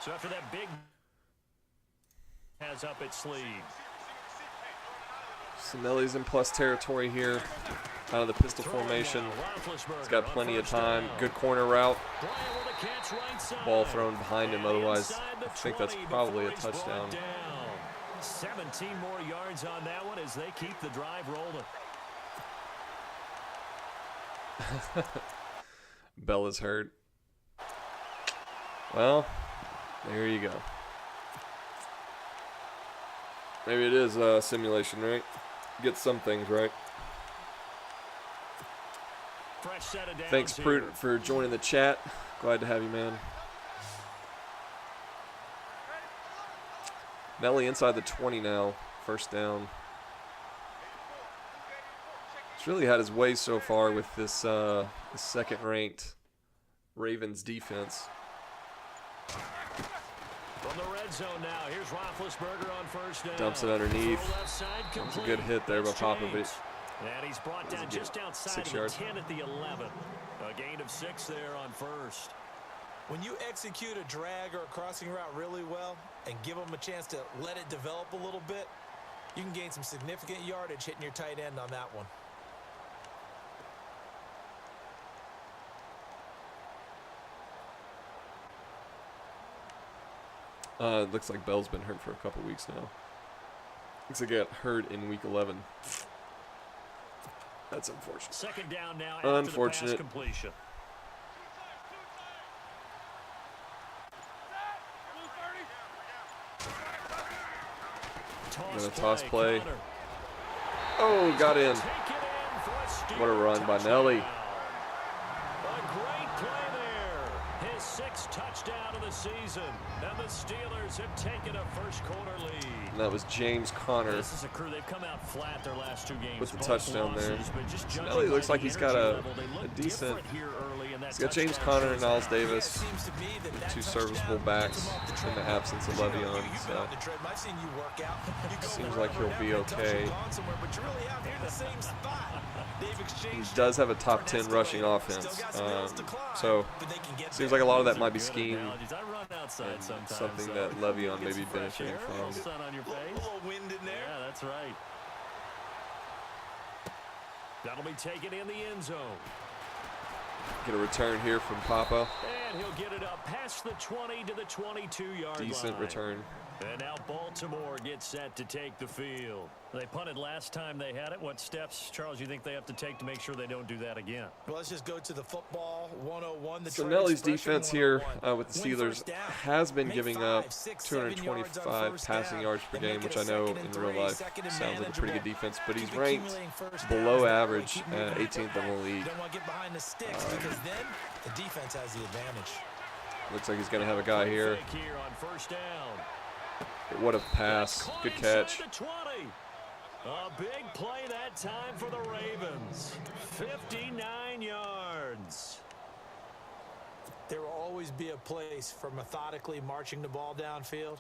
So after that big has up its sleeve. So Nelly's in plus territory here. Out of the pistol formation. He's got plenty of time. Good corner route. Ball thrown behind him. Otherwise, I think that's probably a touchdown. 17 more yards on that one as they keep the drive rolling. Bella's hurt. Well, there you go. Maybe it is a simulation, right? Get some things right. Thanks, Prudent, for joining the chat. Glad to have you, man. Nelly inside the 20 now. First down. He's really had his way so far with this second-ranked Ravens defense. From the red zone now, here's Roethlisberger on first down. Dumps it underneath. That was a good hit there by Popovich. And he's brought down just outside of the 10 at the 11. A gain of 6 there on first. When you execute a drag or a crossing route really well and give them a chance to let it develop a little bit, you can gain some significant yardage hitting your tight end on that one. It looks like Bell's been hurt for a couple weeks now. Looks like he got hurt in week 11. That's unfortunate. Second down now after unfortunate. The pass completion. Gonna toss play. Connor. Oh, got in. What a run by Nelly. A great play there. His 6th touchdown of the season. And the Steelers have taken a first quarter lead. And that was James Conner. This is a crew. They've come out flat their last 2 games. With the touchdown there. Nelly looks like he's got a decent. He's got James Conner and Niles Davis, 2 serviceable backs in the absence of Le'Veon. So seems like he'll be okay. He does have a top 10 rushing offense, so seems like a lot of that might be scheme and something that Le'Veon may be benefiting from. Yeah, that's right. That'll be taken in the end zone. Get a return here from Papa. And he'll get it up past the 20 to the 22-yard line. Decent return. And now Baltimore gets set to take the field. They punted last time they had it. What steps, Charles, you think they have to take to make sure they don't do that again? Well, let's just go to the football 101. So Nelly's defense here with the Steelers has been giving up 225 passing yards per game, which I know in real life sounds like a pretty good defense, but he's ranked below average, 18th in the league. Don't want to get behind the sticks because then the defense has the advantage. Looks like he's going to have a guy here. What a pass. Good catch. A big play that time for the Ravens. 59 yards. There will always be a place for methodically marching the ball downfield.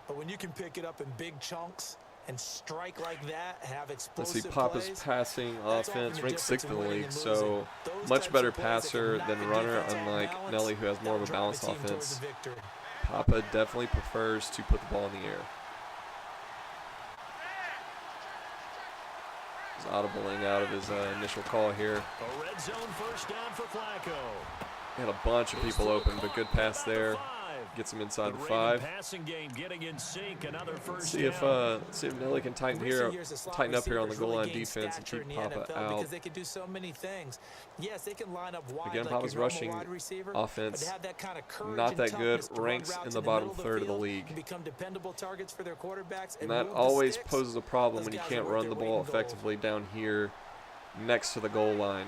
But when you can pick it up in big chunks and strike like that, have explosive Let's see, Papa's passing offense ranked 6th in the league, so much better passer than runner, unlike Nelly, who has more of a balanced offense. Papa definitely prefers to put the ball in the air. He's audibling out of his initial call here. A red zone first down for Flacco. He had a bunch of people open, but good pass there. Gets him inside the 5. Let's see if Nelly can tighten up here on the goal line defense and keep Papa out. Again, Papa's rushing offense not that good, ranks in the bottom 3rd of the league. And that always poses a problem when you can't run the ball effectively down here next to the goal line.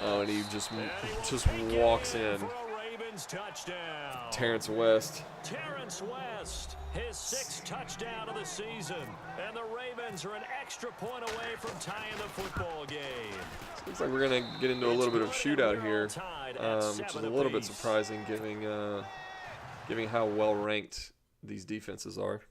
Oh, and he just walks in. Terrence West. Terrence West, his 6th touchdown of the season. And the Ravens are an extra point away from tying the football game. Looks like we're going to get into a little bit of shootout here, which is a little bit surprising, giving given how well ranked these defenses are.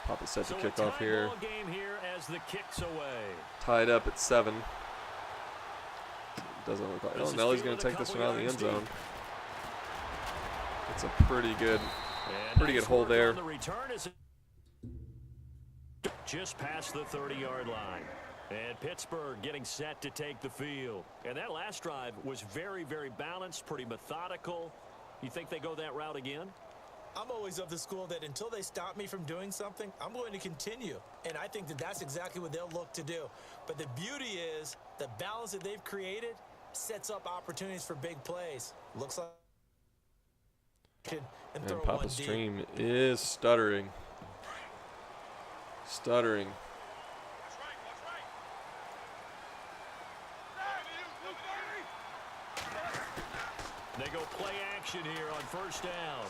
Papa set to kick off here. Game here as the kicks away. Tied up at 7. Doesn't look like. Oh, Nelly's going to take this one out of the end zone. It's a pretty good hole there. The return is just past the 30-yard line. And Pittsburgh getting set to take the field. And that last drive was very, very balanced, pretty methodical. You think they go that route again? I'm always of the school that until they stop me from doing something, I'm going to continue. And I think that that's exactly what they'll look to do. But the beauty is the balance that they've created sets up opportunities for big plays. Looks like and Papa Stream is stuttering. Stuttering. They go play action here on first down.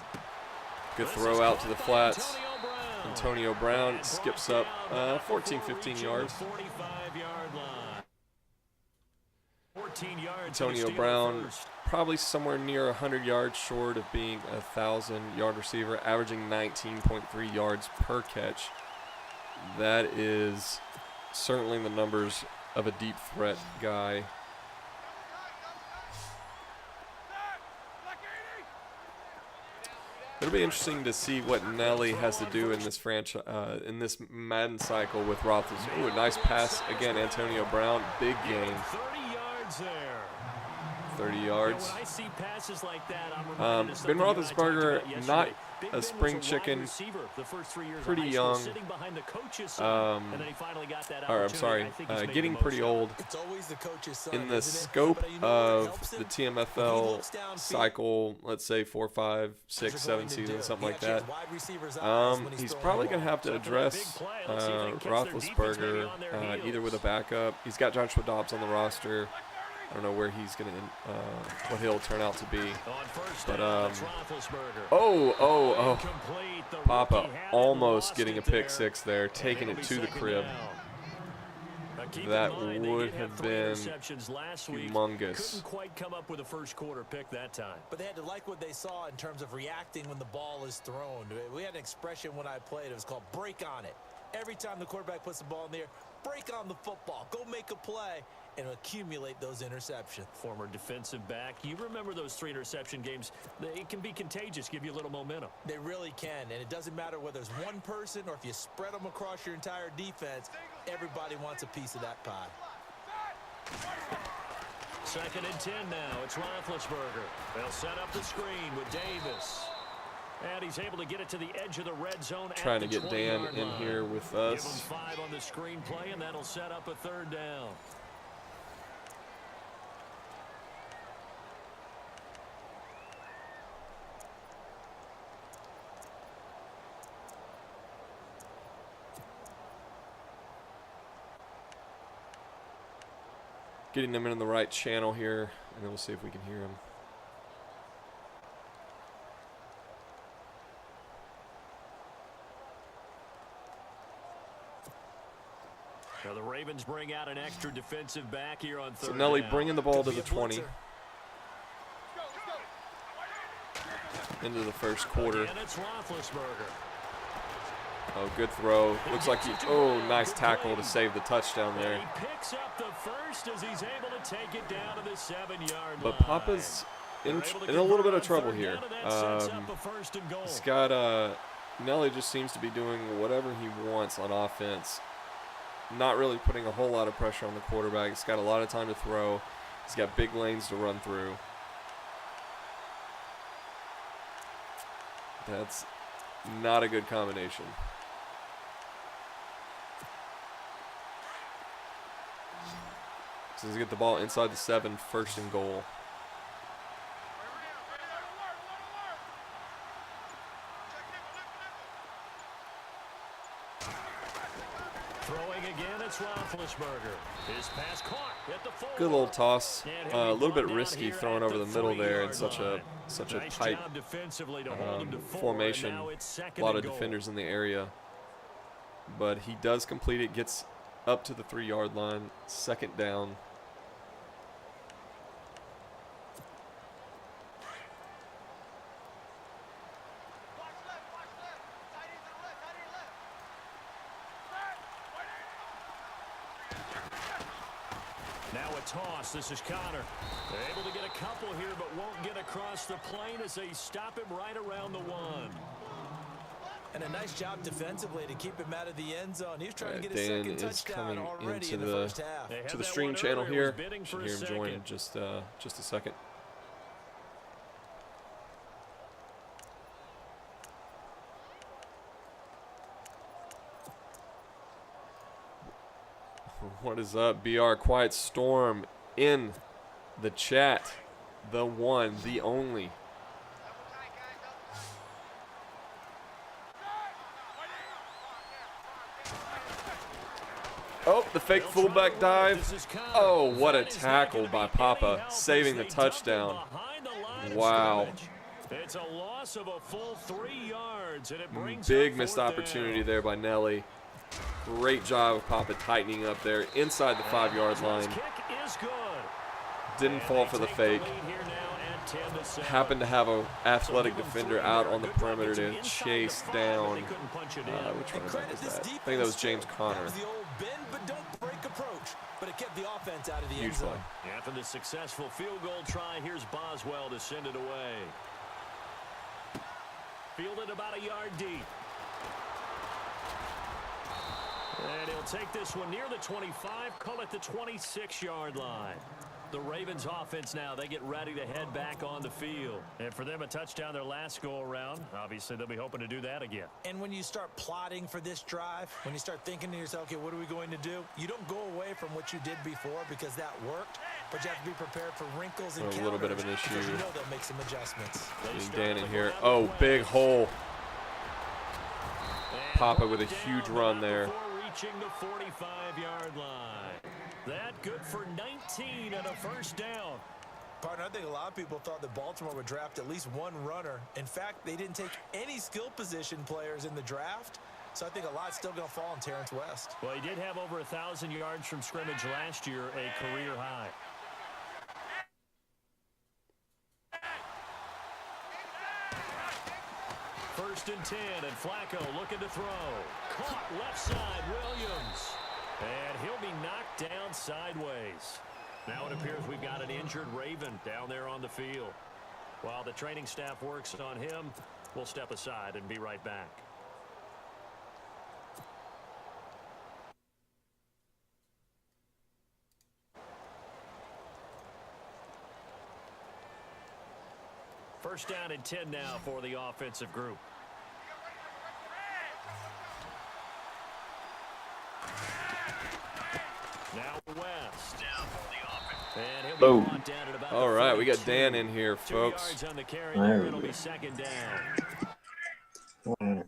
Good throw out to the flats. Antonio Brown skips up 14, 15 yards. Antonio Brown probably somewhere near 100 yards short of being a 1,000-yard receiver, averaging 19.3 yards per catch. That is certainly the numbers of a deep threat guy. It'll be interesting to see what Nelly has to do in this franchise, in this Madden cycle with Roethlisberger. Ooh, a nice pass again, Antonio Brown, big gain. 30 yards there. 30 yards. When I see passes like that, I'm Ben Roethlisberger, not a spring chicken, pretty young. Or I'm sorry, getting pretty old. In the scope of the TMFL cycle, let's say 4, 5, 6, 7 seasons, something like that. He's probably going to have to address Roethlisberger either with a backup. He's got Joshua Dobbs on the roster. I don't know where he's going to, what he'll turn out to be. But, Papa almost getting a pick six there, taking it to the crib. That would have been humongous. Couldn't quite come up with a first quarter pick that time. But they had to like what they saw in terms of reacting when the ball is thrown. We had an expression when I played. It was called break on it. Every time the quarterback puts the ball in the air, break on the football. Go make a play and accumulate those interceptions. Former defensive back. You remember those 3 interception games. It can be contagious, give you a little momentum. They really can, and it doesn't matter whether it's one person or if you spread them across your entire defense. Everybody wants a piece of that pie. 2nd and 10 now. It's Roethlisberger. They'll set up the screen with Davis. And he's able to get it to the edge of the red zone. Trying to get Dan in here with us. Give him 5 on the screen play, and that'll set up a 3rd down. Getting them in the right channel here, and then we'll see if we can hear him. Now the Ravens bring out an extra defensive back here on 3rd. So Nelly bringing the ball to the 20. Into the first quarter. And it's Roethlisberger. Oh, good throw. Looks like he, nice tackle to save the touchdown there. He picks up the first as he's able to take it down to the 7-yard line. But Papa's in a little bit of trouble here. He's got, Nelly just seems to be doing whatever he wants on offense. Not really putting a whole lot of pressure on the quarterback. He's got a lot of time to throw. He's got big lanes to run through. That's not a good combination. So he's get the ball inside the 7, 1st and goal. Throwing again, it's Roethlisberger. His pass caught at the 4. Good little toss. A little bit risky throwing over the middle there in such a tight formation. A lot of defenders in the area. But he does complete it, gets up to the 3-yard line, 2nd down. Now a toss. This is Connor. Able to get a couple here, but won't get across the plane as they stop him right around the 1. And a nice job defensively to keep him out of the end zone. He was trying to get a Dan second is touchdown coming already into in the first half. to the stream channel here. You should hear him join in just a second. What is up, BR? Quiet Storm in the chat. The one, the only. Oh, the fake fullback dive. Oh, what a tackle by Papa, saving the touchdown. Wow. It's a loss of a full 3 yards, and it brings big missed opportunity there by Nelly. Great job of Papa tightening up there inside the 5-yard line. Didn't fall for the fake. Happened to have an athletic defender out on the perimeter to chase down. Which one was that? I think that was James Conner. Huge play. After the successful field goal try, here's Boswell to send it away. Fielded about a yard deep. And he'll take this one near the 25, call it the 26-yard line. The Ravens offense now, they get ready to head back on the field. And for them, a touchdown their last go-around. Obviously, they'll be hoping to do that again. And when you start plotting for this drive, when you start thinking to yourself, okay, what are we going to do? You don't go away from what you did before because that worked, but you have to be prepared for wrinkles and a little bit of an issue. You know they'll make some adjustments. Dan in here. Oh, big hole. Papa with a huge run there. Reaching the 45-yard line. That good for 19 and a first down. Partner, I think a lot of people thought that Baltimore would draft at least one runner. In fact, they didn't take any skill position players in the draft. So I think a lot's still going to fall on Terrence West. Well, he did have over 1,000 yards from scrimmage last year, a career high. First and 10, and Flacco looking to throw. Caught left side, Williams. And he'll be knocked down sideways. Now it appears we've got an injured Raven down there on the field. While the training staff works on him, we'll step aside and be right back. First down and 10 now for the offensive group. Now West. And he'll be brought down at about all right, we got Dan in here, folks. 2 yards on the carry there. It'll be second down. Running room,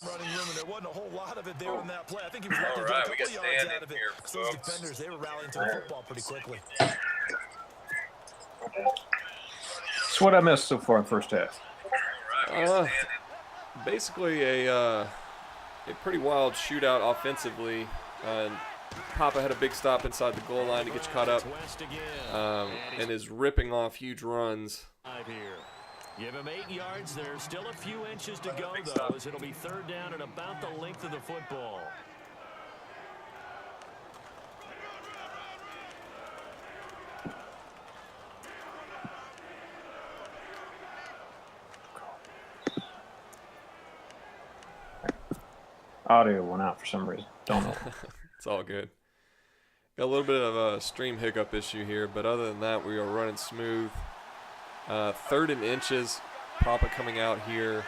and there wasn't a whole lot of it there in that play. I think he was lucky to get a couple yards out of it. Those defenders, they were rallying to the football pretty quickly. That's what I missed so far in the first half. Basically a pretty wild shootout offensively. Papa had a big stop inside the goal line to get you caught up, and is ripping off huge runs. Give him 8 yards. There's still a few inches to go, though, as it'll be third down and about the length of the football. Audio went out for some reason. Don't know. It's all good. Got a little bit of a stream hiccup issue here, but other than that, we are running smooth. 3rd and inches. Papa coming out here.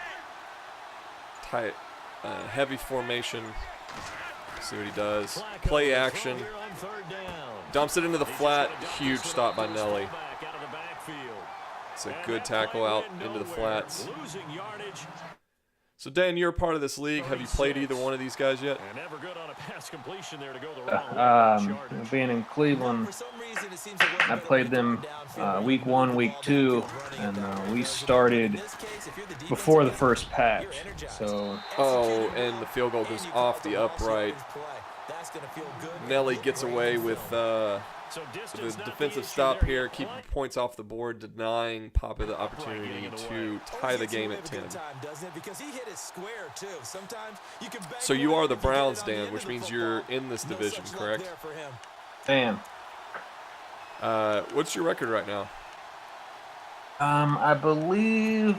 Tight, heavy formation. See what he does. Play action. Dumps it into the flat. Huge stop by Nelly. It's a good tackle out into the flats. So, Dan, you're a part of this league. Have you played either one of these guys yet? Being in Cleveland, I played them week 1, week 2, and we started before the first patch. So, and the field goal goes off the upright. Nelly gets away with the defensive stop here, keeping points off the board, denying Papa the opportunity to tie the game at 10. So you are the Browns, Dan, which means you're in this division, correct? Damn. What's your record right now? I believe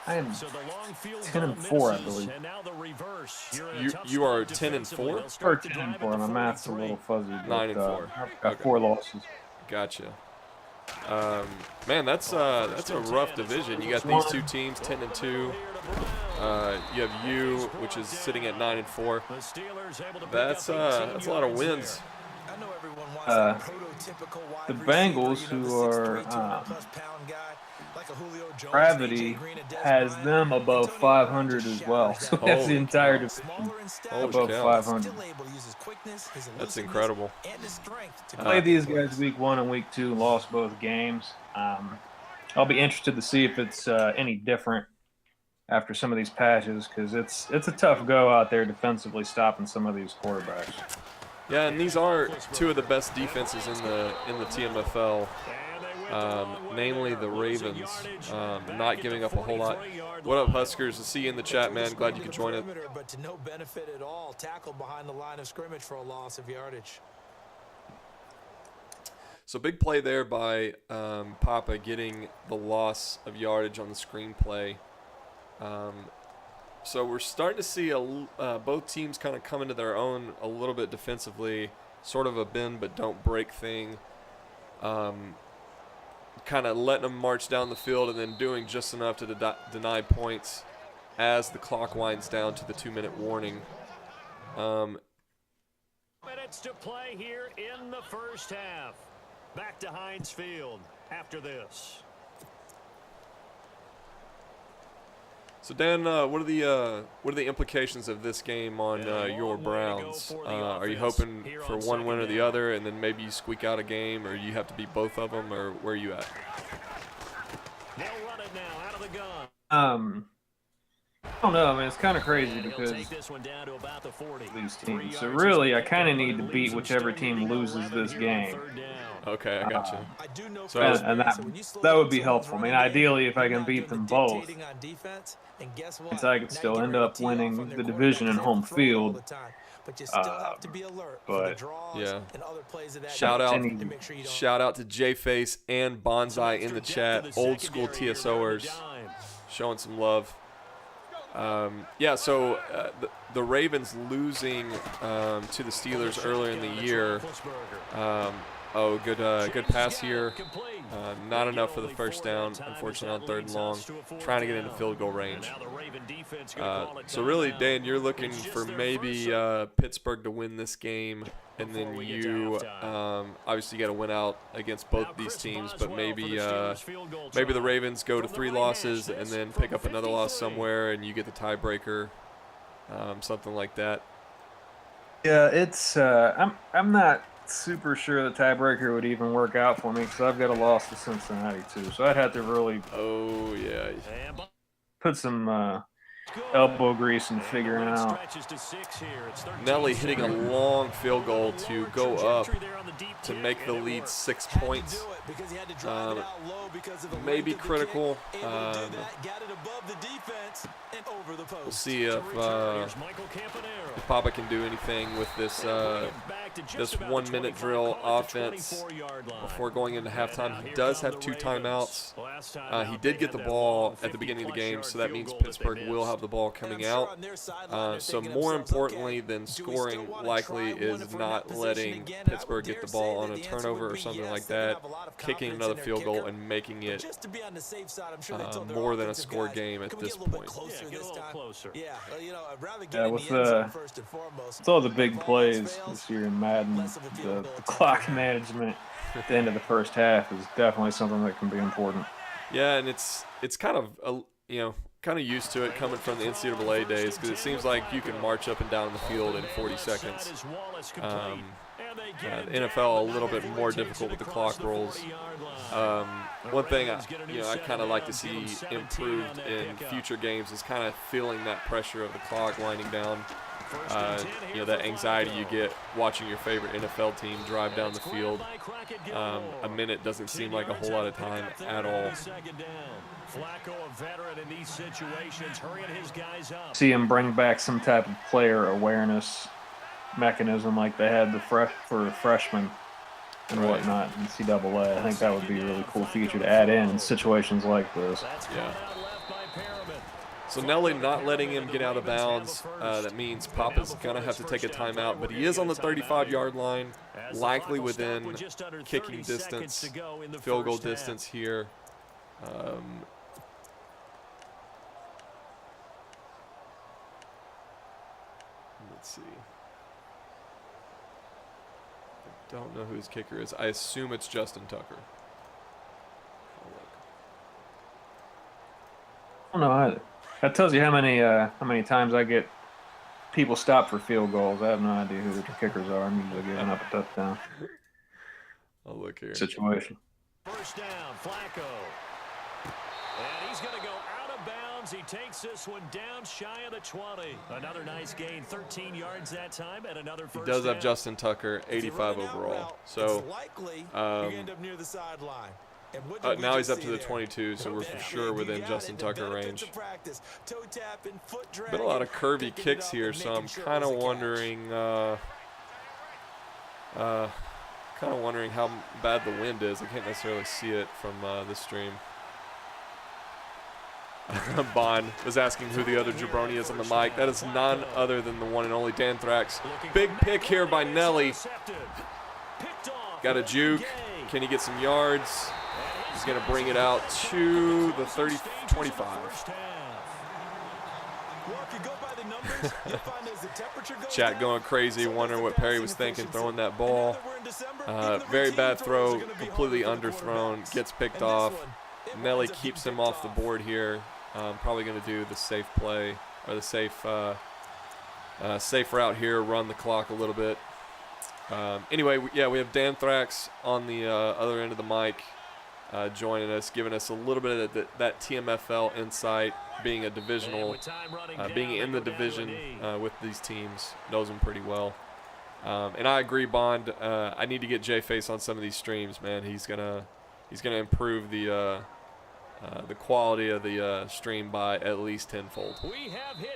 I am 10-4, I believe. You are 10-4? Or 10-4. My math's a little fuzzy. 9-4. I've got 4 losses. Gotcha. Man, that's a rough division. You got these two teams, 10-2. You have you, which is sitting at 9-4. That's a lot of wins. The Bengals, who are Gravity, has them above 500 as well. So that's the entire division above 500. That's incredible. Played these guys week 1 and week 2, lost both games. I'll be interested to see if it's any different after some of these patches, because it's a tough go out there defensively stopping some of these quarterbacks. Yeah, and these are two of the best defenses in the TMFL, namely the Ravens, not giving up a whole lot. What up, Huskers? To see you in the chat, man. Glad you could join it. But to no benefit at all. Tackle behind the line of scrimmage for a loss of yardage. So big play there by Papa, getting the loss of yardage on the screenplay. So we're starting to see both teams kind of come into their own a little bit defensively, sort of a bend but don't break thing. Kind of letting them march down the field and then doing just enough to deny points as the clock winds down to the 2-minute warning. Minutes to play here in the first half. Back to Heinz Field after this. So Dan, what are the implications of this game on your Browns? Are you hoping for one win or the other, and then maybe you squeak out a game, or you have to beat both of them, or where are you at? They'll run it now out of the gun. I don't know. I mean, it's kind of crazy because these teams. So really, I kind of need to beat whichever team loses this game. Okay, I got you. So and that would be helpful. I mean, ideally, if I can beat them both, so I could still end up winning the division in home field. But yeah, shout out to J-Face and Bonsai in the chat, old school TSOers, showing some love. Yeah, so the Ravens losing to the Steelers earlier in the year. Good pass here. Not enough for the first down, unfortunately, on 3rd and long. Trying to get into field goal range. So really, Dan, you're looking for maybe Pittsburgh to win this game, and then you obviously got to win out against both these teams, but maybe the Ravens go to 3 losses and then pick up another loss somewhere, and you get the tiebreaker, something like that. Yeah, it's I'm not super sure the tiebreaker would even work out for me because I've got a loss to Cincinnati too, so I'd have to really put some elbow grease and figuring out. Nelly hitting a long field goal to go up to make the lead 6 points. Maybe critical. We'll see if Papa can do anything with this 1-minute drill offense before going into halftime. He does have 2 timeouts. He did get the ball at the beginning of the game, so that means Pittsburgh will have the ball coming out. So more importantly than scoring likely is not letting Pittsburgh get the ball on a turnover or something like that, kicking another field goal and making it more than a score game at this point. Yeah, with all the big plays this year in Madden, the clock management at the end of the first half is definitely something that can be important. Yeah, and it's kind of kind of used to it coming from the NCAA days, because it seems like you can march up and down the field in 40 seconds. The NFL a little bit more difficult with the clock rolls. One thing I kind of like to see improved in future games is kind of feeling that pressure of the clock winding down. You know, that anxiety you get watching your favorite NFL team drive down the field. A minute doesn't seem like a whole lot of time at all. Flacco, a veteran in these situations, hurrying his guys up. See him bring back some type of player awareness mechanism like they had for freshmen and whatnot in NCAA. I think that would be a really cool feature to add in situations like this. Yeah. So Nelly not letting him get out of bounds. That means Papa's going to have to take a timeout, but he is on the 35-yard line, likely within kicking distance, field goal distance here. Let's see. I don't know who his kicker is. I assume it's Justin Tucker. I don't know either. That tells you how many times I get people stopped for field goals. I have no idea who the kickers are. I'm usually giving up a touchdown. I'll look here. Situation. First down, Flacco. And he's going to go out of bounds. He takes this one down shy of the 20. Another nice gain, 13 yards that time, and another first He does have down. Justin Tucker, 85 overall. So end up near the sideline. now he's up to the 22, so we're for sure within Justin Tucker range. Been a lot of curvy kicks here, so I'm kind of wondering, how bad the wind is. I can't necessarily see it from this stream. Bond was asking who the other jabroni is on the mic. That is none other than the one and only Danthraxxx. Big pick here by Nelly. Got a juke. Can he get some yards? He's going to bring it out to the 25. Chat going crazy, wondering what Perry was thinking throwing that ball. Very bad throw, completely underthrown, gets picked off. Nelly keeps him off the board here. Probably going to do the safe play, or the safe route here, run the clock a little bit. Anyway, yeah, we have Danthraxxx on the other end of the mic. Joining us, giving us a little bit of that TMFL insight, being a divisional, being in the division with these teams, knows them pretty well. And I agree, Bond. I need to get J-Face on some of these streams, man. He's gonna improve the quality of the stream by at least tenfold.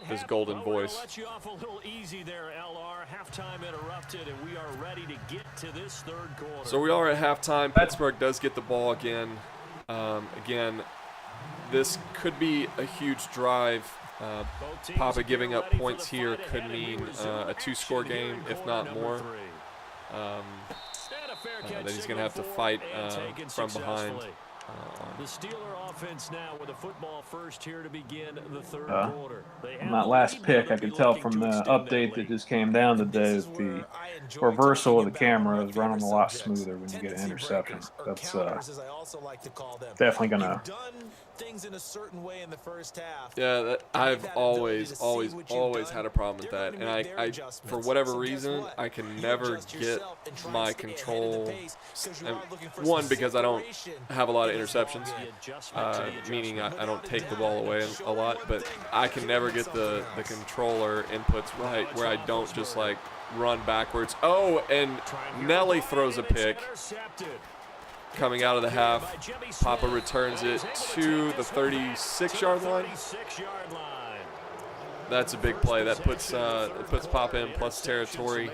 His golden voice. Let you off a little easy there, LR. Halftime interrupted, and we are ready to get to this third quarter. So we are at halftime. Pittsburgh does get the ball again. Again, this could be a huge drive. Papa giving up points here could mean a two-score game, if not more. That he's going to have to fight from behind. The Steeler offense now with a football first here to begin the third quarter. On that last pick, I could tell from the update that just came down today that the reversal of the camera is running a lot smoother when you get an interception. That's definitely going to... things in a certain way in the first half. Yeah, I've always had a problem with that, and I for whatever reason, I can never get my control. One, because I don't have a lot of interceptions, meaning I don't take the ball away a lot, but I can never get the controller inputs right where I don't just like run backwards. Oh, and Nelly throws a pick. Coming out of the half, Papa returns it to the 36-yard line. That's a big play. That puts Papa in plus territory,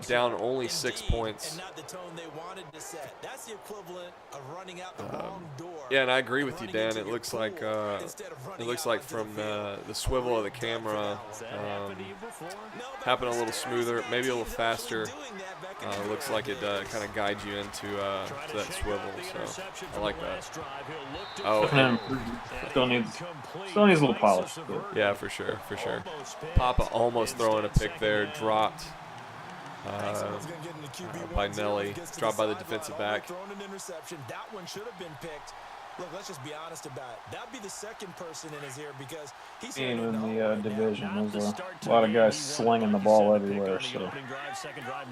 down only 6 points. Yeah, and I agree with you, Dan. It looks like from the swivel of the camera, happened a little smoother, maybe a little faster. Looks like it kind of guides you into to that swivel. So I like that. Oh, and still needs a little polish. Yeah, for sure. Papa almost throwing a pick there, dropped by Nelly, dropped by the defensive back. That one should have been picked. Look, let's just be honest about it. That'd be the second person in his ear because he's in the division. There's a lot of guys slinging the ball everywhere. So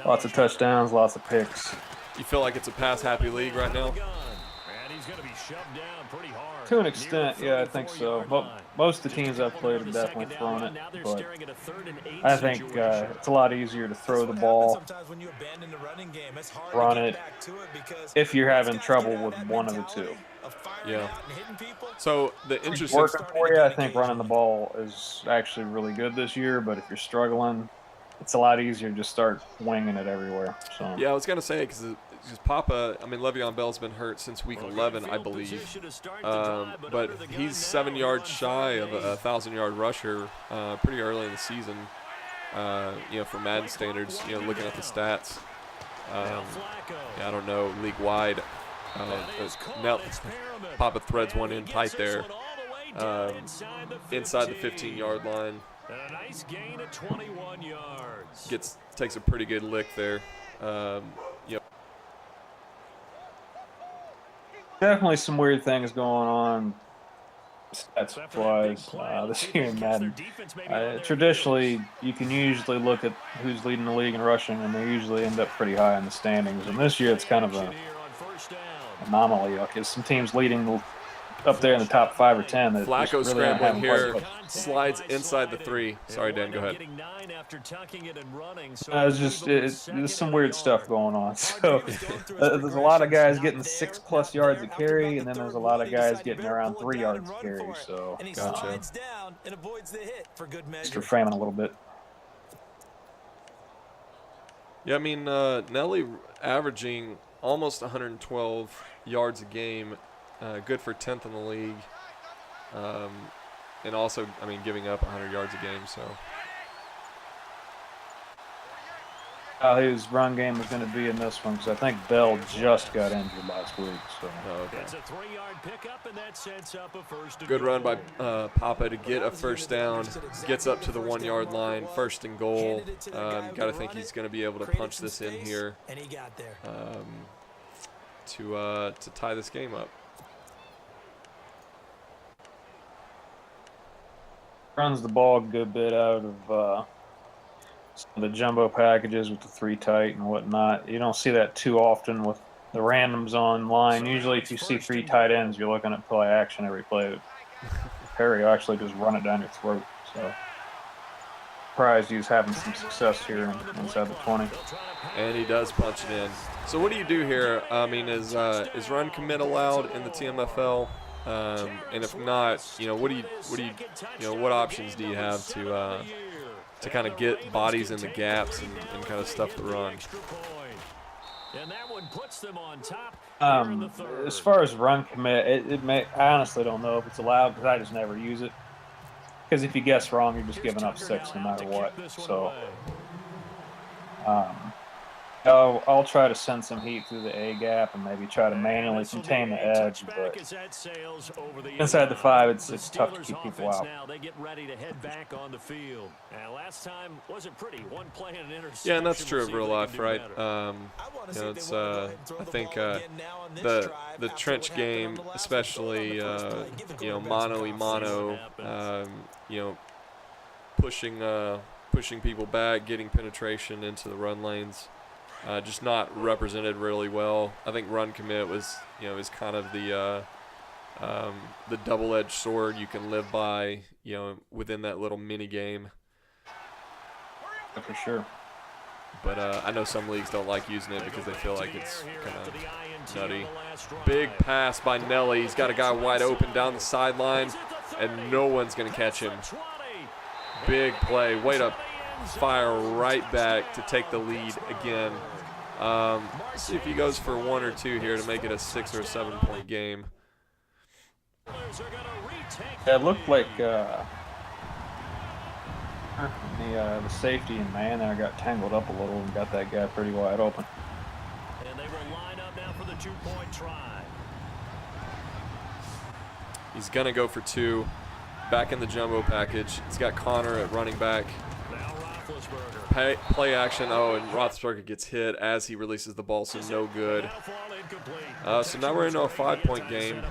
lots of touchdowns, lots of picks. You feel like it's a pass-happy league right now? And he's going to be shoved down pretty hard. To an extent, yeah, I think so. Most of the teams I've played have definitely thrown it, but I think it's a lot easier to throw the ball, run it, if you're having trouble with one of the two. Yeah. So the interesting Working for you, I think running the ball is actually really good this year, but if you're struggling, it's a lot easier to just start winging it everywhere. So yeah, I was gonna say because Papa, I mean Le'Veon Bell's been hurt since week 11, I believe, but he's 7 yards shy of a 1,000-yard rusher pretty early in the season. For Madden standards, looking at the stats. Yeah, I don't know league wide. Now Papa threads one in tight there, inside the 15-yard line. And a nice gain of 21 yards. Takes a pretty good lick there. Definitely some weird things going on stats-wise this year in Madden. Traditionally, you can usually look at who's leading the league in rushing, and they usually end up pretty high in the standings. And this year, it's kind of an anomaly. Like, some teams leading up there in the top 5 or 10. That Flacco really scrambling here, much. slides inside the 3. Sorry, Dan, go ahead. There's some weird stuff going on. So there's a lot of guys getting 6+ yards a carry, and then there's a lot of guys getting around 3 yards a carry. So gotcha. Just framing a little bit. Yeah, I mean Nelly averaging almost 112 yards a game. Good for 10th in the league. And also, I mean, giving up 100 yards a game. So how his run game is going to be in this one, because I think Bell just got injured last week. So It's a 3-yard pickup, and that sets up a first. Good run by Papa to get a first down. Gets up to the 1-yard line, 1st and goal. Got to think he's going to be able to punch this in here to tie this game up. Runs the ball a good bit out of some of the jumbo packages with the 3 tight and whatnot. You don't see that too often with the randoms online. Usually if you see 3 tight ends, you're looking at play action every play. Perry actually just run it down your throat. So surprised he's having some success here inside the 20. And he does punch it in. So what do you do here? I mean, is run commit allowed in the TMFL? And if not, what options do you have to kind of get bodies in the gaps and kind of stuff the run? And that one puts them on top. As far as run commit, I honestly don't know if it's allowed because I just never use it. Because if you guess wrong, you're just giving up 6 no matter what. So I'll try to send some heat through the A gap and maybe try to manually contain the edge, but inside the 5, it's tough to keep people out. They get ready to head back on the field. And last time wasn't pretty. One play and an interception. Yeah, and that's true of real life, right? It's I think the trench game, especially mano-y-mano, pushing people back, getting penetration into the run lanes. Just not represented really well. I think run commit is kind of the double-edged sword you can live by, within that little mini game. For sure. But I know some leagues don't like using it because they feel like it's kind of nutty. Big pass by Nelly. He's got a guy wide open down the sideline, and no one's going to catch him. Big play. Way to fire right back to take the lead again. See if he goes for 1 or 2 here to make it a 6 or 7 point game. Yeah, it looked like the safety and man there got tangled up a little and got that guy pretty wide open. And they will line up now for the 2-point try. He's gonna go for 2. Back in the jumbo package. He's got Connor at running back. Play action. Oh, and Roethlisberger gets hit as he releases the ball, so no good. So now we're into a 5-point game.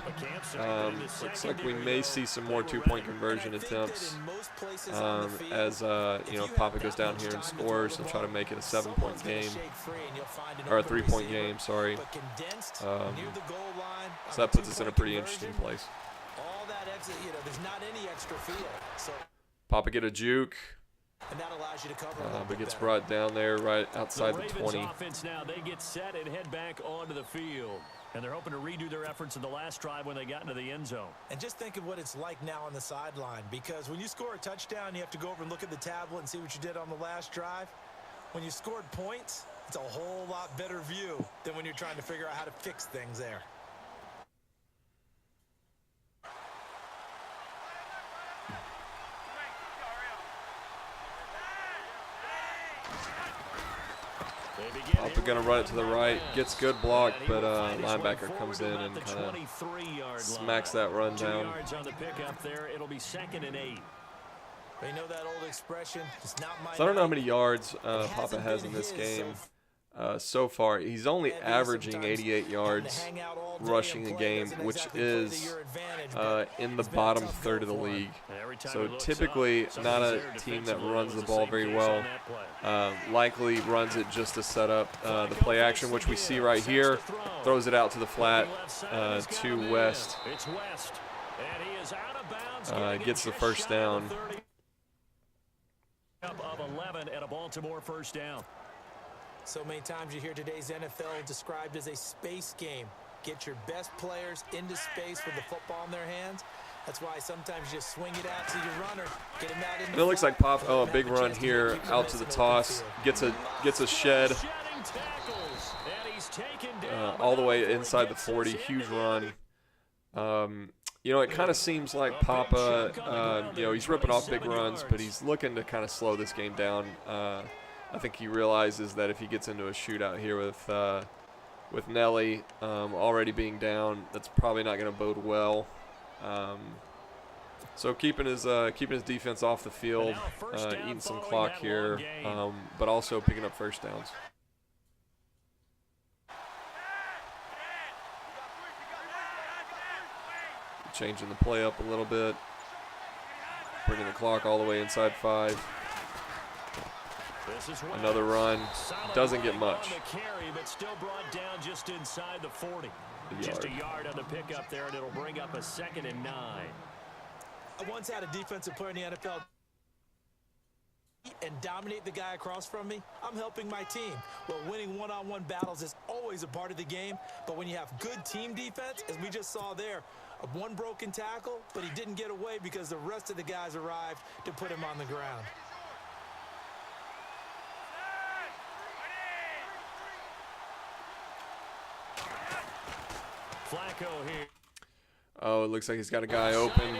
Looks like we may see some more 2-point conversion attempts as Papa goes down here and scores and try to make it a 7-point game, or a 3-point game. Sorry. So that puts us in a pretty interesting place. All that exit, there's not any extra field. So Papa get a juke. And that allows you to cover But gets brought down there right outside the 20. Offense now, they get set and head back onto the field. And they're hoping to redo their efforts in the last drive when they got into the end zone. And just think of what it's like now on the sideline, because when you score a touchdown, you have to go over and look at the tablet and see what you did on the last drive. When you scored points, it's a whole lot better view than when you're trying to figure out how to fix things there. Papa gonna run it to the right, gets good block, but linebacker comes in and kind of smacks that run down. On the pickup there, it'll be 2nd and 8. They know that old expression. It's not my So I don't know how many yards Papa has in this game so far. He's only averaging 88 yards rushing a game, which is in the bottom third of the league. So typically not a team that runs the ball very well. Likely runs it just to set up the play action, which we see right here. Throws it out to the flat to West. Gets the first down. Of 11 and a Baltimore first down. So many times you hear today's NFL described as a space game. Get your best players into space with the football in their hands. That's why sometimes you swing it out to your runner, get him out in the It looks like Pop. Oh, a big run here, out to the toss. Gets a shed. All the way inside the 40. Huge run. It kind of seems like Papa, he's ripping off big runs, but he's looking to kind of slow this game down. I think he realizes that if he gets into a shootout here with Nelly already being down, that's probably not going to bode well. So keeping his defense off the field, eating some clock here, but also picking up first downs. Changing the play up a little bit, bringing the clock all the way inside 5. Another run, doesn't get much. But still brought down just inside the 40. Just a yard on the pickup there, and it'll bring up a 2nd and 9. I once had a defensive player in the NFL and dominate the guy across from me. I'm helping my team. Well, winning one-on-one battles is always a part of the game, but when you have good team defense, as we just saw there, one broken tackle, but he didn't get away because the rest of the guys arrived to put him on the ground. Flacco here. Oh, it looks like he's got a guy open.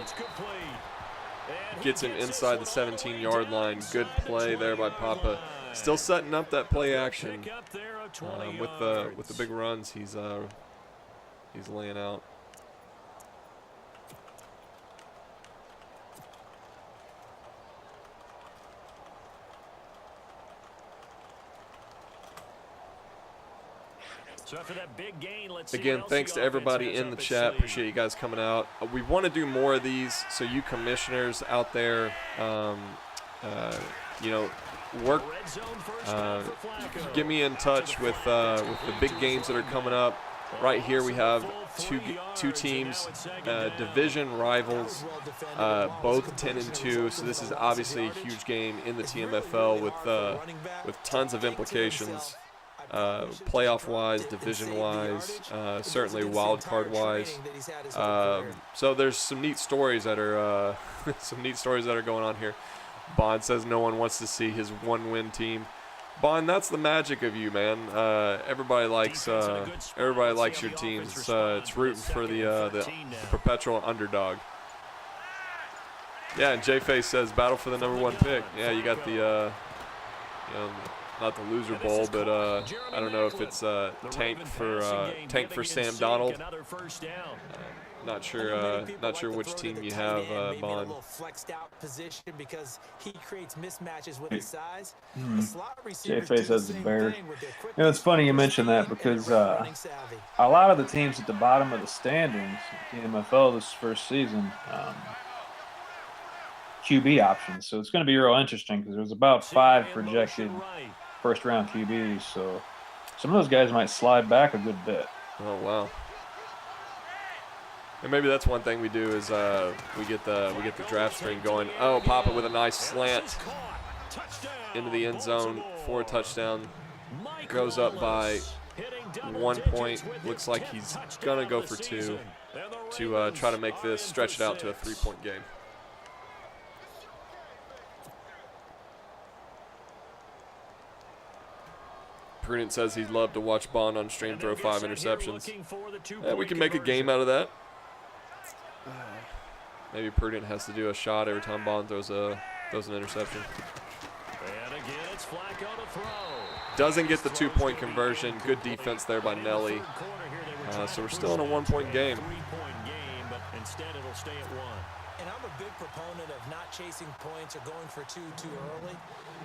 Gets him inside the 17-yard line. Good play there by Papa. Still setting up that play action with the big runs he's laying out. So after that big gain, let's Again, thanks to everybody in the chat. Appreciate you guys coming out. We want to do more of these, so you commissioners out there, work. Get me in touch with the big games that are coming up. Right here we have two teams, division rivals, both 10-2. So this is obviously a huge game in the TMFL with tons of implications. Playoff-wise, division-wise, certainly wild card-wise. So there's some neat stories that are going on here. Bond says no one wants to see his one-win team. Bond, that's the magic of you, man. Everybody likes your team. It's rooting for the perpetual underdog. Yeah, and J-Face says battle for the #1 pick. Yeah, you got the not the loser bowl, but I don't know if it's tank for Sam Donald. Not sure which team you have, Bond. Flexed out position because he creates mismatches with his size. J-Face has the bear. It's funny you mentioned that because a lot of the teams at the bottom of the standings, TMFL this first season, QB options. So it's going to be real interesting because there's about 5 projected first-round QBs. So some of those guys might slide back a good bit. Oh, wow. And maybe that's one thing we do is we get the draft screen going. Oh, Papa with a nice slant into the end zone for a touchdown. Goes up by 1 point. Looks like he's gonna go for 2 to try to make this stretch it out to a 3-point game. Prudent says he'd love to watch Bond on stream throw 5 interceptions. Yeah, we can make a game out of that. Maybe Prudent has to do a shot every time Bond throws an interception. And again, it's Flacco to throw. Doesn't get the 2-point conversion. Good defense there by Nelly. So we're still in a 1-point game. 3-point game, but instead it'll stay at 1. And I'm a big proponent of not chasing points or going for 2 too early.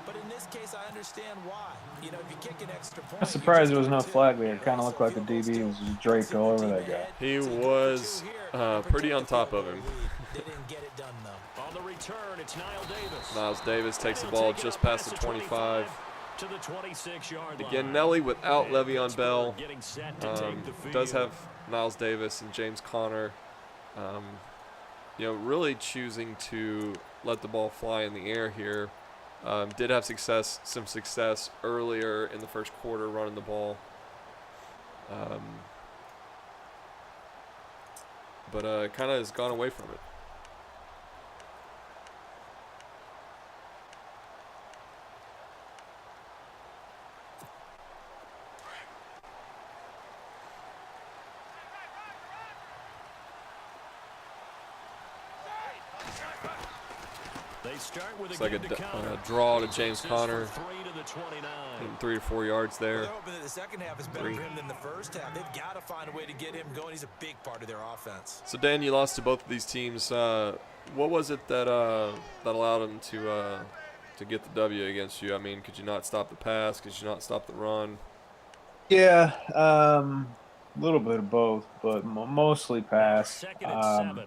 But in this case, I understand why. You know, if you kick an extra point, I'm surprised there was no flag there. It kind of looked like the DB was draped all over that guy. He was pretty on top of him. They didn't get it done, though. On the return, it's Niles Davis. Niles Davis takes the ball just past the 25. To the 26-yard line. Again, Nelly without And Le'Veon Bell. getting set to take the field. Does have Niles Davis and James Conner. You know, really choosing to let the ball fly in the air here. Did have some success earlier in the first quarter running the ball. But kind of has gone away from it. They start with It's like a draw to James Conner. 3 to 4 yards there. They're hoping that the second half is better for him than the first half. They've got to find a way to get him going. He's a big part of their offense. So Dan, you lost to both of these teams. What was it that allowed them to get the W against you? I mean, could you not stop the pass? Could you not stop the run? Yeah, a little bit of both, but mostly pass. Second and 7.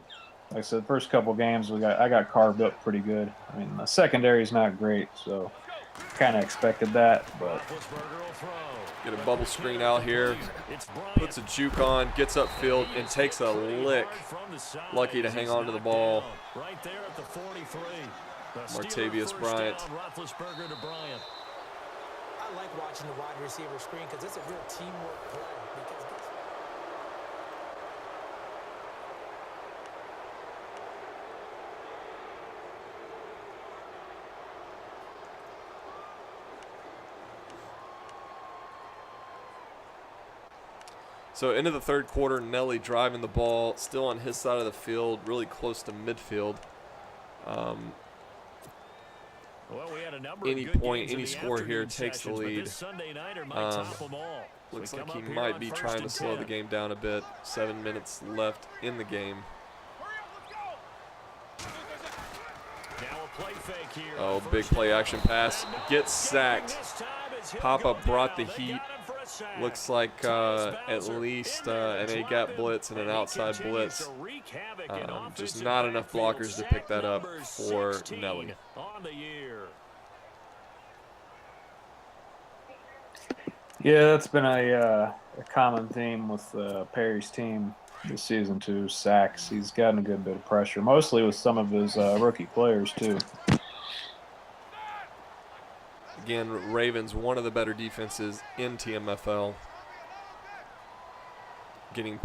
Like I said, the first couple games I got carved up pretty good. I mean, the secondary is not great, so kind of expected that. But get a bubble screen out here, puts a juke on, gets upfield, and takes a lick. Lucky to hang on to the ball. Right there at the 43. Martavius Bryant. I like watching the wide receiver screen because it's a real teamwork play. So into the third quarter, Nelly driving the ball, still on his side of the field, really close to midfield. Any point, any score here takes the lead. Looks like he might be trying to slow the game down a bit. 7 minutes left in the game. Oh, big play action pass. Gets sacked. Papa brought the heat. Looks like at least an A-gap blitz and an outside blitz. Just not enough blockers to pick that up for Nelly. yeah, that's been a common theme with Perry's team this season too. Sacks. He's gotten a good bit of pressure, mostly with some of his rookie players too. Again, Ravens, one of the better defenses in TMFL. Getting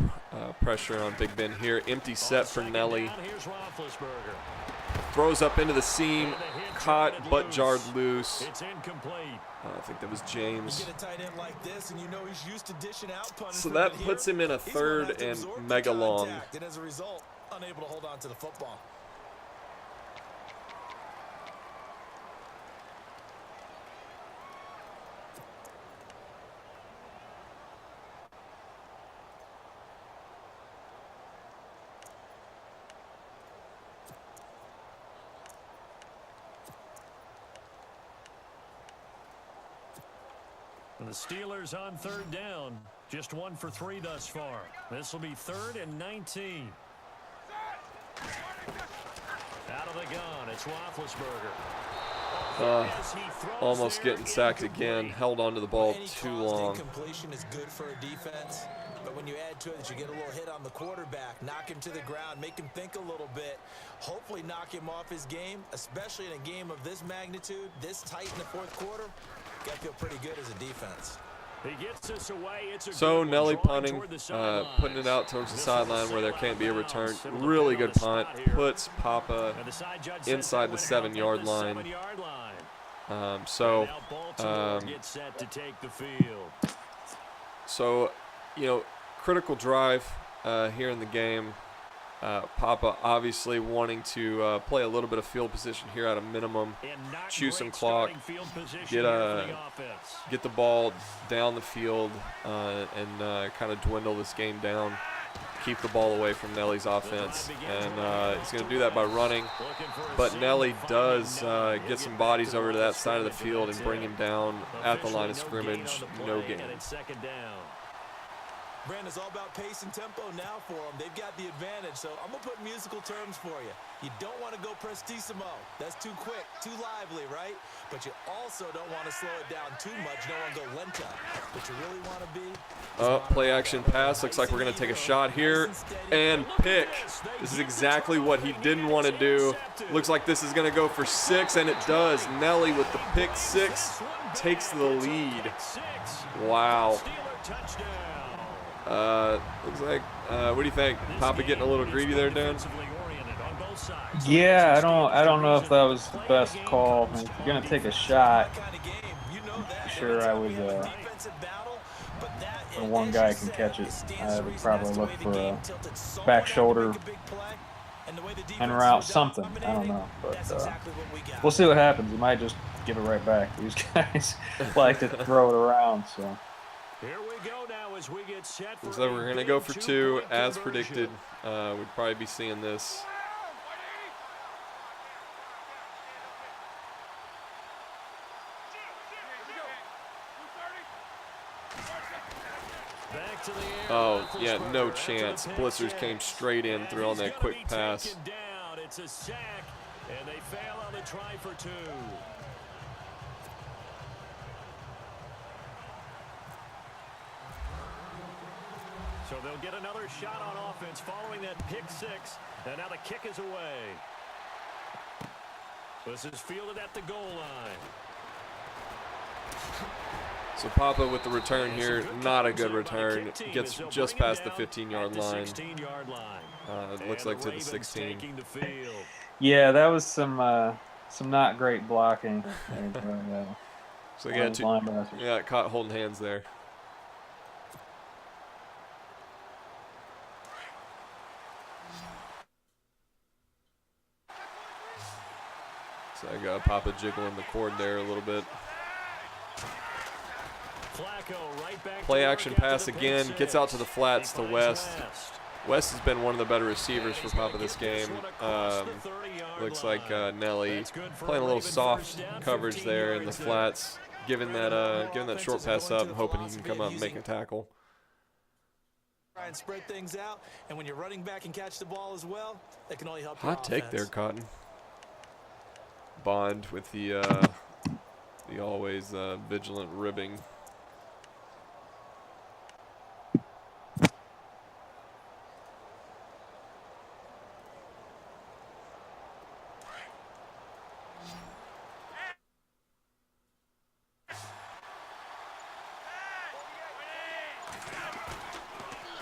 pressure on Big Ben here. Empty set for Nelly. Throws up into the seam. Caught, but jarred loose. I think that was James. So that puts him in a 3rd and mega long. And as a result, unable to hold on to the football. The Steelers on 3rd down. Just 1 for 3 thus far. This will be 3rd and 19. Out of the gun, it's Roethlisberger. Almost getting sacked again. Held onto the ball too long. Completion is good for a defense, but when you add to it that you get a little hit on the quarterback, knock him to the ground, make him think a little bit, hopefully knock him off his game, especially in a game of this magnitude, this tight in the fourth quarter, got to feel pretty good as a defense. He gets us away. It's So Nelly punting, putting it out towards the sideline where there can't be a return. Really good punt. Puts Papa inside the 7-yard line. So, you know, critical drive here in the game. Papa obviously wanting to play a little bit of field position here at a minimum, chew some clock, get the ball down the field, and kind of dwindle this game down, keep the ball away from Nelly's offense. And he's going to do that by running, but Nelly does get some bodies over to that side of the field and bring him down at the line of scrimmage. No gain. Brandon, it's all about pace and tempo now for them. They've got the advantage, so I'm going to put musical terms for you. You don't want to go prestissimo. That's too quick, too lively, right? But you also don't want to slow it down too much. You don't want to go lenta. But you really want to be... Play action pass. Looks like we're going to take a shot here. And pick. This is exactly what he didn't want to do. Looks like this is going to go for 6, and it does. Nelly with the pick 6 takes the lead. Wow. Looks like, what do you think? Papa getting a little greedy there, Dan? Yeah, I don't know if that was the best call. I mean, if you're gonna take a shot, sure I would. When one guy can catch it, I would probably look for a back shoulder and route something. I don't know, but we'll see what happens. He might just give it right back. These guys like to throw it around, so. Here we go now as we get set for so we're going to go for 2 as predicted. We'd probably be seeing this. Oh, yeah, no chance. Blitzers came straight in, threw on that quick pass. It's a sack, and they fail on the try for 2. So they'll get another shot on offense following that pick 6, and now the kick is away. This is fielded at the goal line. So Papa with the return here, not a good return. Gets just past the 15-yard line. It looks like to the 16. Yeah, that was some not great blocking. So yeah, caught holding hands there. So I got Papa jiggling the cord there a little bit. Play action pass again, gets out to the flats to West. West has been one of the better receivers for Papa this game. Looks like Nelly playing a little soft coverage there in the flats, giving that short pass up and hoping he can come up and make a tackle. Try and spread things out, and when you're running back and catch the ball as well, that can only help. Hot take there, Cotton. Bond with the always vigilant ribbing.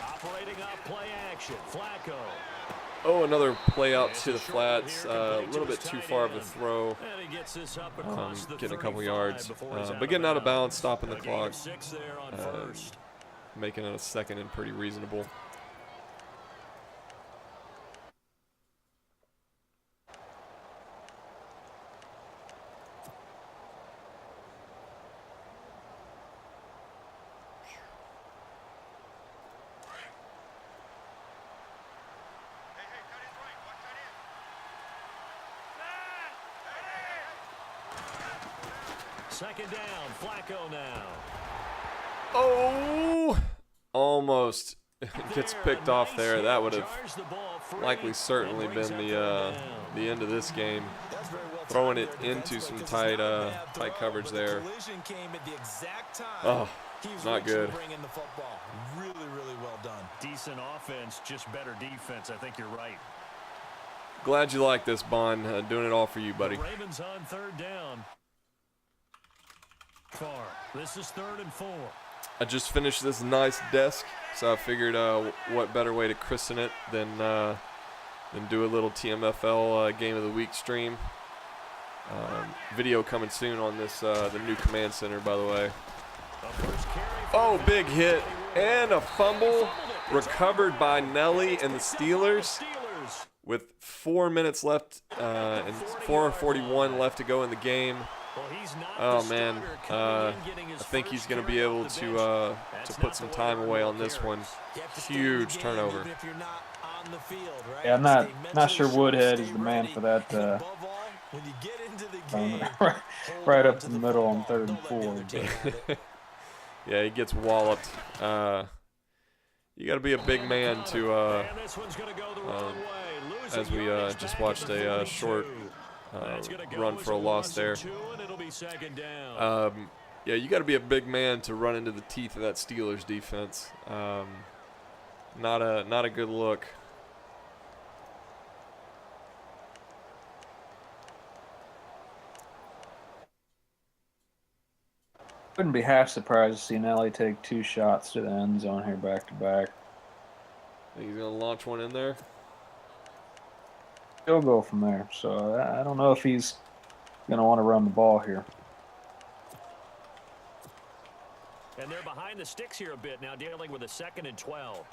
Operating off play action, Flacco. Oh, another play out to the flats. A little bit too far of a throw. Getting a couple yards. But getting out of bounds, stopping the clock. Making it a second and pretty reasonable. Second down, Flacco now. Oh, almost gets picked off there. That would have likely certainly been the end of this game. throwing it into some tight coverage there. Oh, not good. Really, really well done. Decent offense, just better defense. I think you're right. Glad you like this, Bond. Doing it all for you, buddy. The Ravens on 3rd down. Far. This is 3rd and 4. I just finished this nice desk, so I figured what better way to christen it than do a little TMFL Game of the Week stream. Video coming soon on this the new command center, by the way. Oh, big hit and a fumble recovered by Nelly and the Steelers with 4 minutes left and 4:41 left to go in the game. Oh man, I think he's going to be able to put some time away on this one. Huge turnover. Yeah, I'm not sure Woodhead is the man for that. Right up to the middle on 3rd and 4. Yeah, he gets walloped. You got to be a big man to, as we just watched a short run for a loss there. Yeah, you got to be a big man to run into the teeth of that Steelers defense. Not a good look. Wouldn't be half surprised to see Nelly take 2 shots to the end zone here back to back. Think he's gonna launch one in there? He'll go from there. So I don't know if he's gonna want to run the ball here. And they're behind the sticks here a bit now, dealing with a 2nd and 12.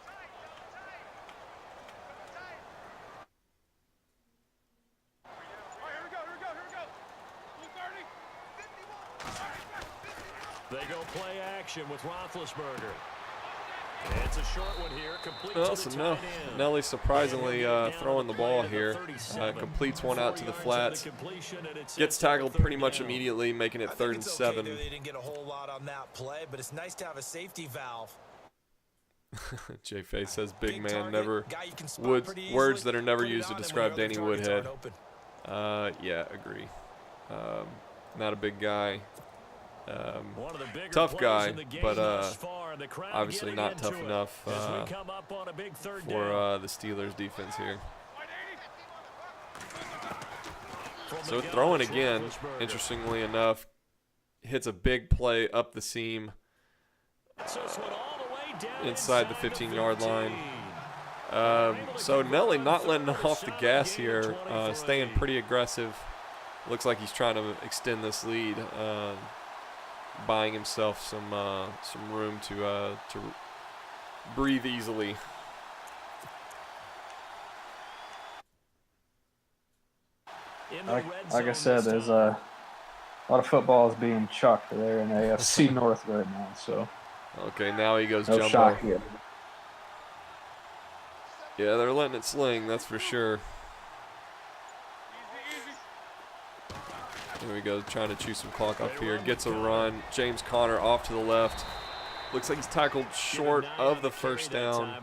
They go play action with Roethlisberger. It's a short one here, complete to the tight end. Nelly surprisingly throwing the ball here. Completes one out to the flats. Gets tackled pretty much immediately, making it 3rd and 7. They didn't get a whole lot on that play, but it's nice to have a safety valve. Jay Fay says big man never words that are never used to describe Danny Woodhead. Yeah, agree. Not a big guy. Tough guy, but obviously not tough enough for the Steelers defense here. So throwing again, interestingly enough, hits a big play up the seam inside the 15-yard line. So Nelly not letting off the gas here, staying pretty aggressive. Looks like he's trying to extend this lead. Buying himself some room to breathe easily. Like I said, there's a lot of footballs being chucked there in AFC North right now. So okay, now he goes no jumbo. shock here. Yeah, they're letting it sling, that's for sure. Here we go, trying to chew some clock up here. Gets a run. James Conner off to the left. Looks like he's tackled short of the 1st down,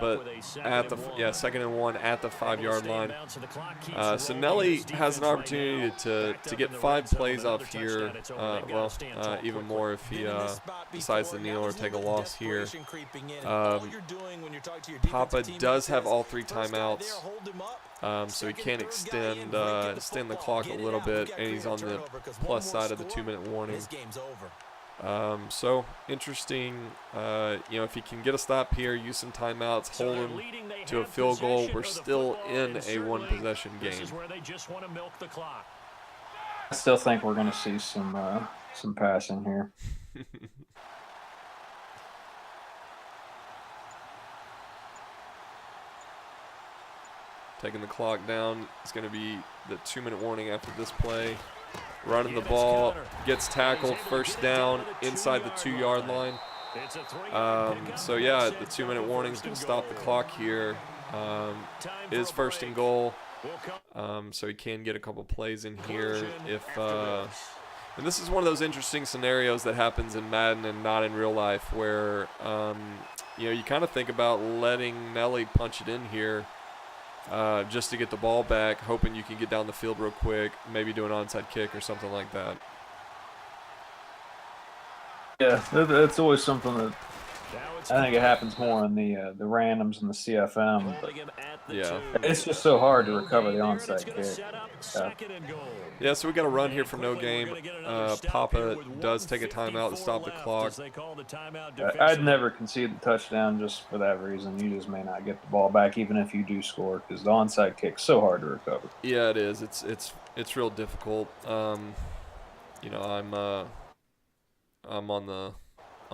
but at the 2nd and 1 at the 5-yard line. So Nelly has an opportunity to get 5 plays off here. Even more if he decides to kneel or take a loss here. Papa does have all 3 timeouts, so he can extend the clock a little bit, and he's on the plus side of the 2-minute warning. So interesting, if he can get a stop here, use some timeouts, hold him to a field goal, we're still in a 1-possession game. I still think we're going to see some passing here. Taking the clock down. It's going to be the 2-minute warning after this play. Running the ball, gets tackled, 1st down inside the 2-yard line. So yeah, the 2-minute warning is going to stop the clock here. It is 1st and goal, so he can get a couple plays in here if. And this is one of those interesting scenarios that happens in Madden and not in real life, where you kind of think about letting Nelly punch it in here just to get the ball back, hoping you can get down the field real quick, maybe do an onside kick or something like that. Yeah, that's always something that I think it happens more in the randoms and the CFM. But Yeah. it's just so hard to recover the onside kick. Yeah, so we got a run here from no game. Papa does take a timeout to stop the clock. I'd never concede the touchdown just for that reason. You just may not get the ball back even if you do score because the onside kick's so hard to recover. Yeah, it is. It's real difficult. You know, I'm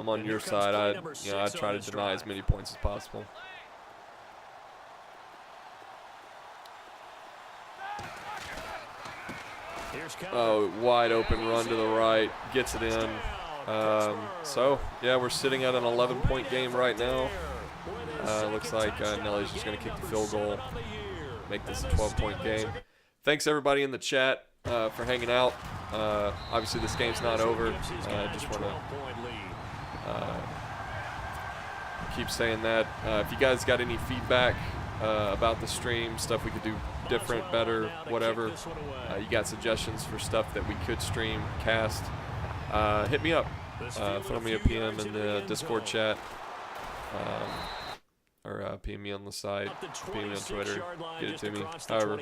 on your side. I try to deny as many points as possible. Oh, wide open run to the right, gets it in. So yeah, we're sitting at an 11-point game right now. Looks like Nelly's just going to kick the field goal, make this a 12-point game. Thanks everybody in the chat for hanging out. Obviously this game's not over. Just want to keep saying that. If you guys got any feedback about the stream, stuff we could do different, better, whatever, you got suggestions for stuff that we could stream, cast, hit me up. Throw me a PM in the Discord chat, or PM me on the site, PM me on Twitter, get it to me. However,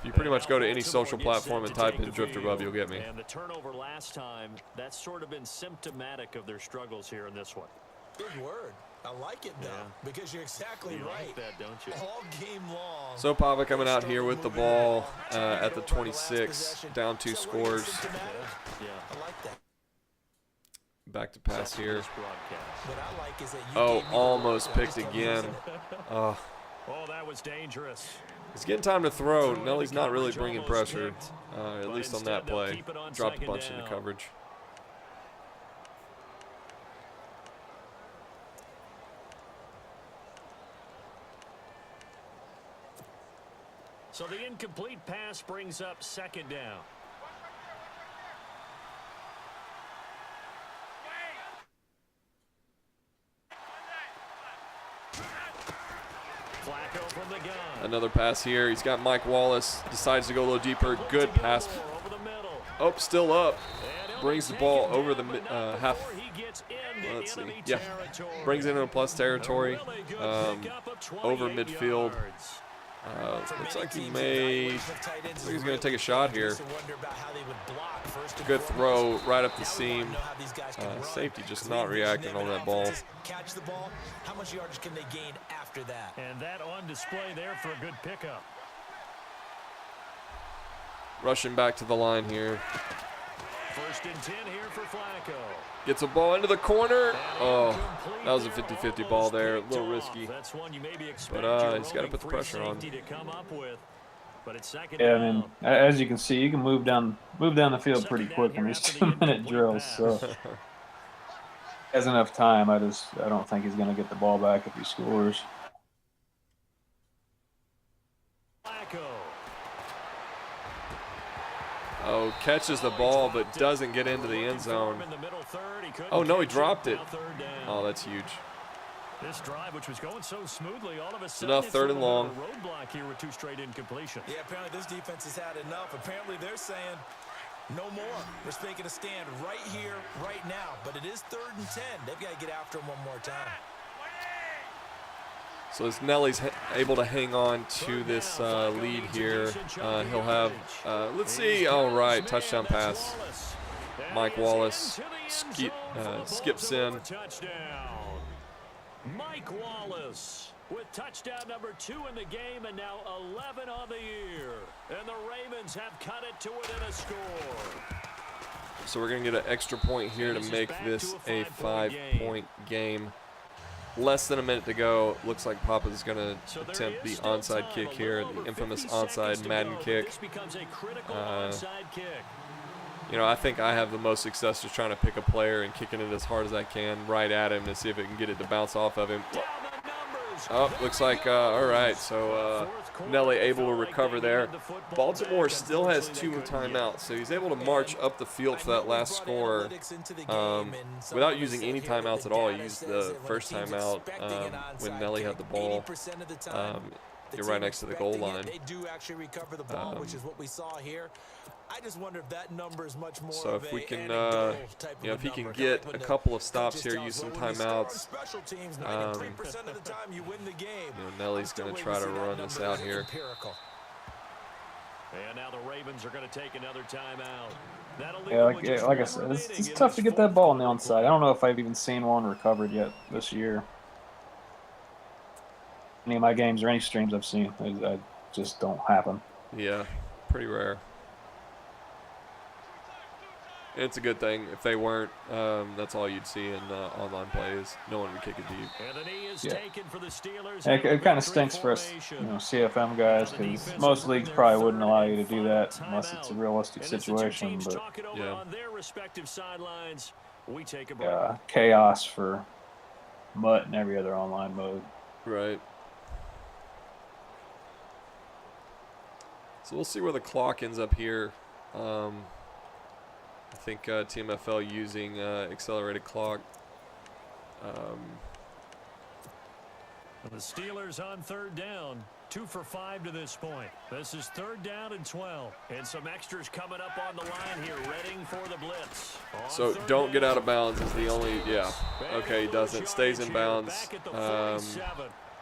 you pretty much go to any social platform and type in Drifter Bub, you'll get me. And the turnover last time, that's sort of been symptomatic of their struggles here in this one. Big word. I like it, though, because you're exactly right. Like that, don't you? All game long. So Papa coming out here with the ball at the 26, down 2 scores. Yeah. I like that. Back to pass here. What I like is that Oh, almost picked again. Oh, that was dangerous. It's getting time to throw. Nelly's not really bringing pressure, at least on that play. Dropped a bunch into coverage. So the incomplete pass brings up 2nd down. Flacco from the gun. Another pass here. He's got Mike Wallace. Decides to go a little deeper. Good pass. Oh, still up. Brings the ball over the half. Let's see. Yeah. Brings it into plus territory. Over midfield. Looks like he may. Looks like he's going to take a shot here. Good throw right up the seam. Safety just not reacting on that ball. Catch the ball. How much yardage can they gain after that? And that on display there for a good pickup. Rushing back to the line here. 1st and 10 here for Flacco. Gets a ball into the corner. Oh, that was a 50-50 ball there. A little risky. But he's got to put the pressure on. Yeah, I mean, as you can see, you can move down the field pretty quick in these 2-minute drills. So has enough time. I don't think he's going to get the ball back if he scores. Oh, catches the ball but doesn't get into the end zone. Oh, no, he dropped it. Oh, that's huge. This drive, which was going so smoothly, all of a sudden enough 3rd and long. Roadblock here with 2 straight incompletions. Yeah, apparently this defense has had enough. Apparently they're saying no more. We're making a stand right here, right now. But it is 3rd and 10. They've got to get after him one more time. So as Nelly's able to hang on to this lead here, he'll have, let's see, all right, touchdown pass. Mike Wallace skips in. Mike Wallace with touchdown number 2 in the game and now 11 on the year. And the Ravens have cut it to within a score. So we're going to get an extra point here to make this a 5-point game. Less than a minute to go. Looks like Papa's going to attempt the onside kick here, the infamous onside Madden kick. You know, I think I have the most success just trying to pick a player and kicking it as hard as I can right at him to see if it can get it to bounce off of him. Oh, looks like, all right, so Nelly able to recover there. Baltimore still has 2 timeouts, so he's able to march up the field for that last score without using any timeouts at all. He used the first timeout when Nelly had the ball. you're right next to the goal line. They do actually recover the ball, which is what we saw here. I just wonder if that number is much more. So if we can, if he can get a couple of stops here, use some timeouts. Nelly's going to try to run this out here. And now the Ravens are going to take another timeout. Like I said, it's tough to get that ball on the onside. I don't know if I've even seen one recovered yet this year. Any of my games or any streams I've seen, I just don't happen. Yeah, pretty rare. It's a good thing. If they weren't, that's all you'd see in online plays. No one would kick it deep. And the knee is taken for the Steelers. It kind of stinks for us, CFM guys, because most leagues probably wouldn't allow you to do that unless it's a realistic situation. But chaos for Mutt and every other online mode. Right. So we'll see where the clock ends up here. I think TMFL using accelerated clock. The Steelers on third down. 2 for 5 to this point. This is 3rd down and 12. And some extras coming up on the line here, readying for the blitz. So don't get out of bounds is the only, Okay, he doesn't. Stays in bounds.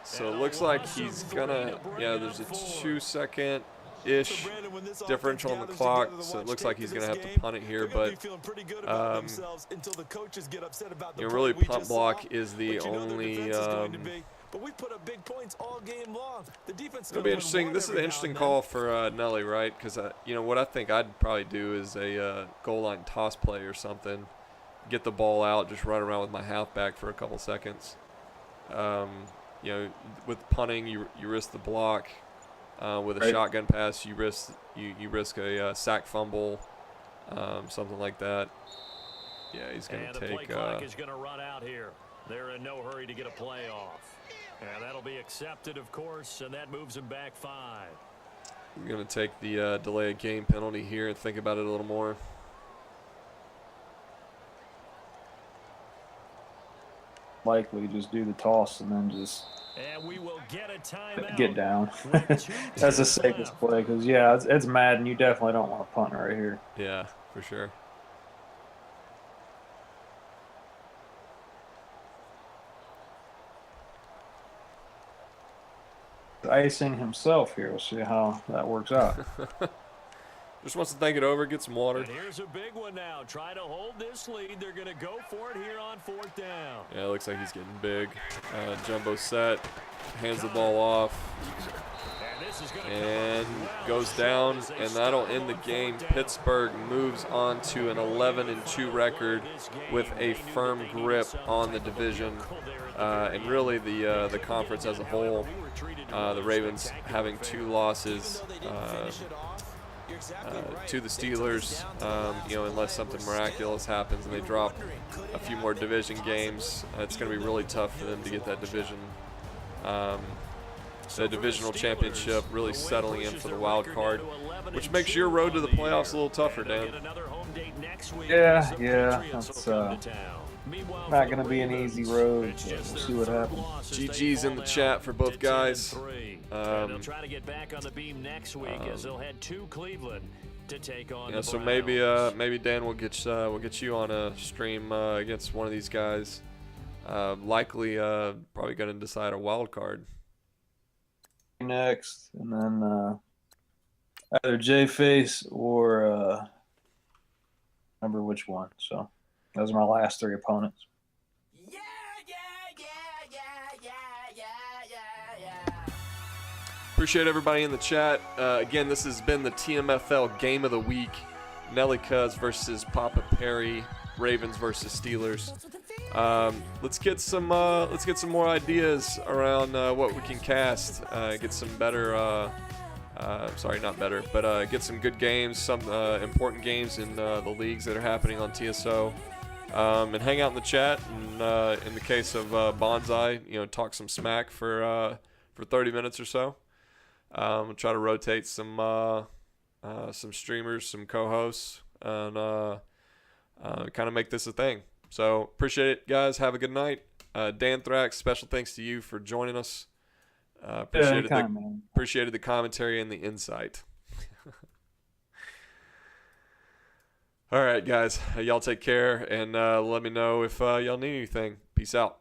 So it looks like he's gonna, there's a 2-second-ish differential on the clock, so it looks like he's going to have to punt it here, but really punt block is the only but we put up big points all game long. The defense it'll be interesting. This is an interesting call for Nelly, right? Because what I think I'd probably do is a goal line toss play or something, get the ball out, just run around with my halfback for a couple seconds. With punting, you risk the block. With a shotgun pass, you risk a sack fumble, something like that. Yeah, he's going to take. The play clock is going to run out here. They're in no hurry to get a play off, and that'll be accepted, of course, and that moves him back 5. We're going to take the delay of game penalty here and think about it a little more. Likely just do the toss and then just. And we will get a timeout. Get down. That's the safest play because, it's mad and you definitely don't want to punt right here. Yeah, for sure. Icing himself here. We'll see how that works out. Just wants to think it over, get some water. And here's a big one now. Try to hold this lead. They're going to go for it here on 4th down. Yeah, it looks like he's getting big. Jumbo set, hands the ball off, and goes down, and that'll end the game. Pittsburgh moves on to an 11-2 record with a firm grip on the division, and really the conference as a whole. The Ravens having 2 losses. To the Steelers, unless something miraculous happens and they drop a few more division games, it's going to be really tough for them to get that division, the divisional championship, really settling in for the wild card, which makes your road to the playoffs a little tougher, Dan. Yeah, that's not going to be an easy road, but we'll see what happens. GG's in the chat for both guys. They'll try to get back on the beam next week as they'll head to Cleveland to take on the so Browns. maybe Dan will get you on a stream against one of these guys. Likely probably going to decide a wild card next, and then either J-Face or remember which one. So those are my last 3 opponents. Appreciate everybody in the chat. Again, this has been the TMFL Game of the Week. Nellycuz versus Papa Perry. Ravens versus Steelers. Let's get some more ideas around what we can cast. Get some better. Get some good games, some important games in the leagues that are happening on TSO. And hang out in the chat. And in the case of Bonsai, talk some smack for 30 minutes or so. We'll try to rotate some streamers, some co-hosts, and kind of make this a thing. So appreciate it, guys. Have a good night. Danthraxxx, special thanks to you for joining us. Appreciated the commentary and the insight. All right, guys. Y'all take care, and let me know if y'all need anything. Peace out.